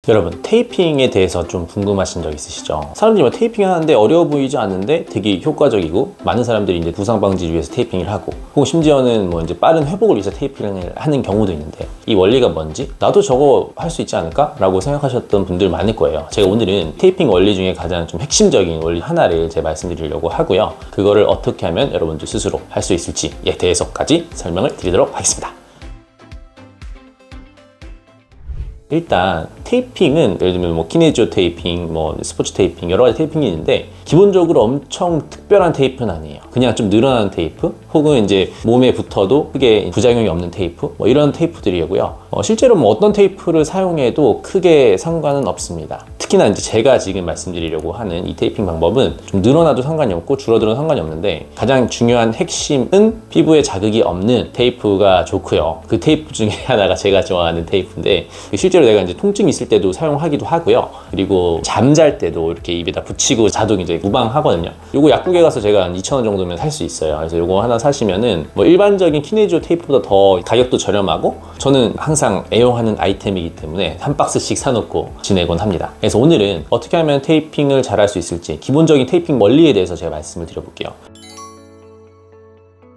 여러분, 테이핑에 대해서 좀 궁금하신 적 있으시죠? 사람들이 뭐 테이핑 하는데 어려워 보이지 않는데 되게 효과적이고, 많은 사람들이 이제 부상 방지를 위해서 테이핑을 하고, 혹은 심지어는 뭐 이제 빠른 회복을 위해서 테이핑을 하는 경우도 있는데, 이 원리가 뭔지 나도 저거 할 수 있지 않을까? 라고 생각하셨던 분들 많을 거예요. 제가 오늘은 테이핑 원리 중에 가장 좀 핵심적인 원리 하나를 제가 말씀드리려고 하고요. 그거를 어떻게 하면 여러분들 스스로 할 수 있을지에 대해서까지 설명을 드리도록 하겠습니다. 일단 테이핑은 예를 들면 뭐 키네지오 테이핑, 뭐 스포츠 테이핑, 여러 가지 테이핑이 있는데, 기본적으로 엄청 특별한 테이프는 아니에요. 그냥 좀 늘어나는 테이프, 혹은 이제 몸에 붙어도 크게 부작용이 없는 테이프, 뭐 이런 테이프들이고요. 실제로 뭐 어떤 테이프를 사용해도 크게 상관은 없습니다. 특히나 이제 제가 지금 말씀드리려고 하는 이 테이핑 방법은 좀 늘어나도 상관이 없고 줄어들어도 상관이 없는데, 가장 중요한 핵심은 피부에 자극이 없는 테이프가 좋고요. 그 테이프 중에 하나가 제가 좋아하는 테이프인데, 실제로 내가 이제 통증이 있을 때도 사용하기도 하고요. 그리고 잠잘 때도 이렇게 입에다 붙이고 자동 이제 무방하거든요. 요거 약국에 가서 제가 한 2,000원 정도면 살 수 있어요. 그래서 요거 하나 사시면은 뭐 일반적인 키네지오 테이프보다 더 가격도 저렴하고, 저는 항상 애용하는 아이템이기 때문에 한 박스씩 사놓고 지내곤 합니다. 그래서 오늘은 어떻게 하면 테이핑을 잘할 수 있을지, 기본적인 테이핑 원리에 대해서 제가 말씀을 드려볼게요.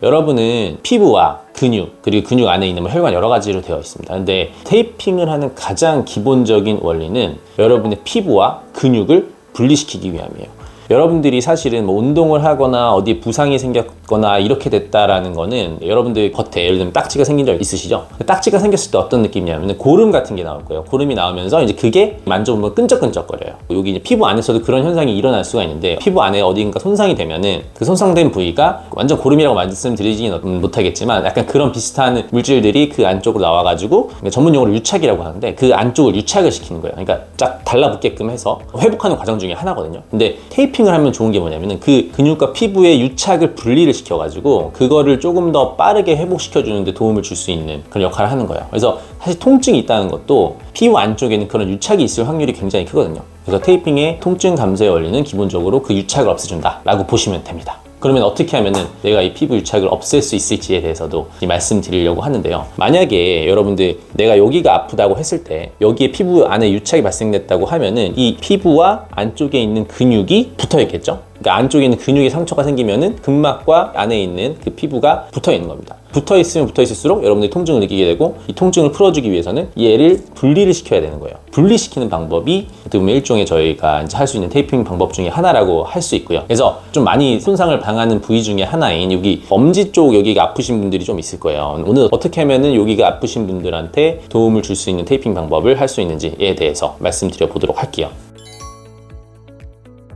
여러분은 피부와 근육, 그리고 근육 안에 있는 뭐 혈관 여러 가지로 되어 있습니다. 근데 테이핑을 하는 가장 기본적인 원리는 여러분의 피부와 근육을 분리시키기 위함이에요. 여러분들이 사실은 뭐 운동을 하거나 어디 부상이 생겼거나 이렇게 됐다라는 거는, 여러분들 겉에 예를 들면 딱지가 생긴 적 있으시죠? 딱지가 생겼을 때 어떤 느낌이냐면 고름 같은 게 나올 거예요. 고름이 나오면서 이제 그게 만져보면 끈적끈적거려요. 여기 이제 피부 안에서도 그런 현상이 일어날 수가 있는데, 피부 안에 어딘가 손상이 되면은 그 손상된 부위가 완전 고름이라고 말씀드리지는 못하겠지만, 약간 그런 비슷한 물질들이 그 안쪽으로 나와가지고, 전문 용어로 유착이라고 하는데, 그 안쪽을 유착을 시키는 거예요. 그러니까 쫙 달라붙게끔 해서 회복하는 과정 중에 하나거든요. 근데 테이핑을 하면 좋은 게 뭐냐면은, 그 근육과 피부의 유착을 분리를 시켜가지고 그거를 조금 더 빠르게 회복시켜주는데 도움을 줄 수 있는 그런 역할을 하는 거예요. 그래서 사실 통증이 있다는 것도 피부 안쪽에는 그런 유착이 있을 확률이 굉장히 크거든요. 그래서 테이핑의 통증 감소의 원리는 기본적으로 그 유착을 없애준다 라고 보시면 됩니다. 그러면 어떻게 하면은 내가 이 피부 유착을 없앨 수 있을지에 대해서도 말씀드리려고 하는데요. 만약에 여러분들 내가 여기가 아프다고 했을 때, 여기에 피부 안에 유착이 발생됐다고 하면은 이 피부와 안쪽에 있는 근육이 붙어 있겠죠? 그러니까 안쪽에 있는 근육에 상처가 생기면은 근막과 안에 있는 그 피부가 붙어 있는 겁니다. 붙어 있으면 붙어 있을수록 여러분들이 통증을 느끼게 되고, 이 통증을 풀어주기 위해서는 얘를 분리를 시켜야 되는 거예요. 분리시키는 방법이 어떻게 보면 일종의 저희가 이제 할 수 있는 테이핑 방법 중에 하나라고 할 수 있고요. 그래서 좀 많이 손상을 당하는 부위 중에 하나인 여기 엄지 쪽, 여기가 아프신 분들이 좀 있을 거예요. 오늘 어떻게 하면은 여기가 아프신 분들한테 도움을 줄 수 있는 테이핑 방법을 할 수 있는지에 대해서 말씀드려 보도록 할게요.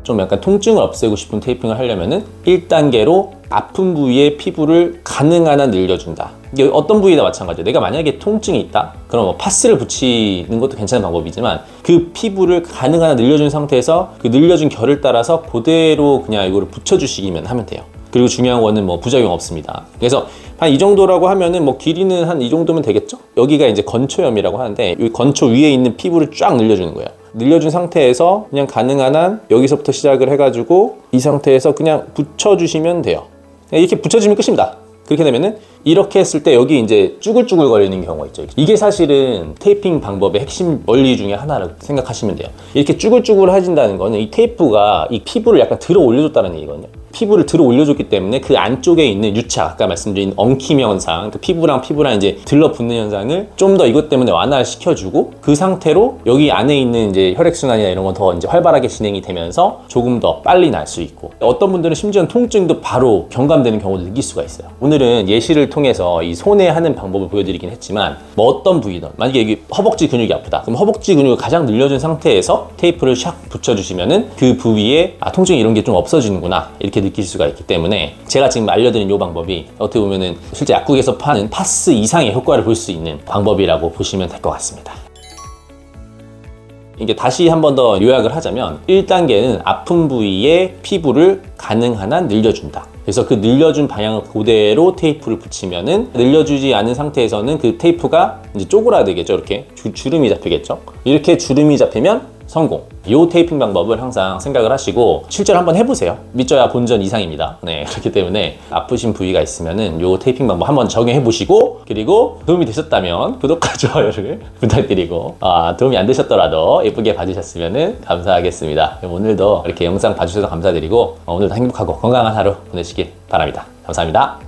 좀 약간 통증을 없애고 싶은 테이핑을 하려면은 1단계로 아픈 부위의 피부를 가능한 한 늘려준다. 이게 어떤 부위나 마찬가지예요. 내가 만약에 통증이 있다? 그럼 뭐 파스를 붙이는 것도 괜찮은 방법이지만, 그 피부를 가능한 한 늘려준 상태에서 그 늘려준 결을 따라서 그대로 그냥 이거를 붙여주시기만 하면 돼요. 그리고 중요한 거는 뭐 부작용 없습니다. 그래서 한 이 정도라고 하면은 뭐 길이는 한 이 정도면 되겠죠? 여기가 이제 건초염이라고 하는데, 이 건초 위에 있는 피부를 쫙 늘려주는 거예요. 늘려준 상태에서 그냥 가능한 한 여기서부터 시작을 해가지고 이 상태에서 그냥 붙여주시면 돼요. 이렇게 붙여주면 끝입니다. 그렇게 되면은 이렇게 했을 때 여기 이제 쭈글쭈글 거리는 경우가 있죠. 이게 사실은 테이핑 방법의 핵심 원리 중에 하나라고 생각하시면 돼요. 이렇게 쭈글쭈글해진다는 거는 이 테이프가 이 피부를 약간 들어 올려줬다는 얘기거든요. 피부를 들어 올려줬기 때문에 그 안쪽에 있는 유착, 아까 말씀드린 엉킴 현상, 그 피부랑 이제 들러붙는 현상을 좀 더 이것 때문에 완화시켜주고, 그 상태로 여기 안에 있는 이제 혈액순환이나 이런 건 더 이제 활발하게 진행이 되면서 조금 더 빨리 날 수 있고, 어떤 분들은 심지어 통증도 바로 경감되는 경우도 느낄 수가 있어요. 오늘은 예시를 통해서 이 손에 하는 방법을 보여드리긴 했지만, 뭐 어떤 부위든, 만약에 여기 허벅지 근육이 아프다, 그럼 허벅지 근육을 가장 늘려준 상태에서 테이프를 샥 붙여주시면은 그 부위에 통증이 이런 게 좀 없어지는구나, 이렇게 느낄 수가 있기 때문에, 제가 지금 알려드린 이 방법이 어떻게 보면은 실제 약국에서 파는 파스 이상의 효과를 볼 수 있는 방법이라고 보시면 될 것 같습니다. 이게 다시 한 번 더 요약을 하자면, 1단계는 아픈 부위의 피부를 가능한 한 늘려준다. 그래서 그 늘려준 방향을 그대로 테이프를 붙이면은, 늘려주지 않은 상태에서는 그 테이프가 이제 쪼그라들겠죠. 이렇게 주름이 잡히겠죠. 이렇게 주름이 잡히면 성공. 이 테이핑 방법을 항상 생각을 하시고 실제로 한번 해보세요. 믿져야 본전 이상입니다. 네, 그렇기 때문에 아프신 부위가 있으면은 이 테이핑 방법 한번 적용해 보시고 그리고 도움이 되셨다면 구독과 좋아요를 부탁드리고 도움이 안 되셨더라도 예쁘게 봐주셨으면 감사하겠습니다. 오늘도 이렇게 영상 봐주셔서 감사드리고 오늘도 행복하고 건강한 하루 보내시길 바랍니다. 감사합니다.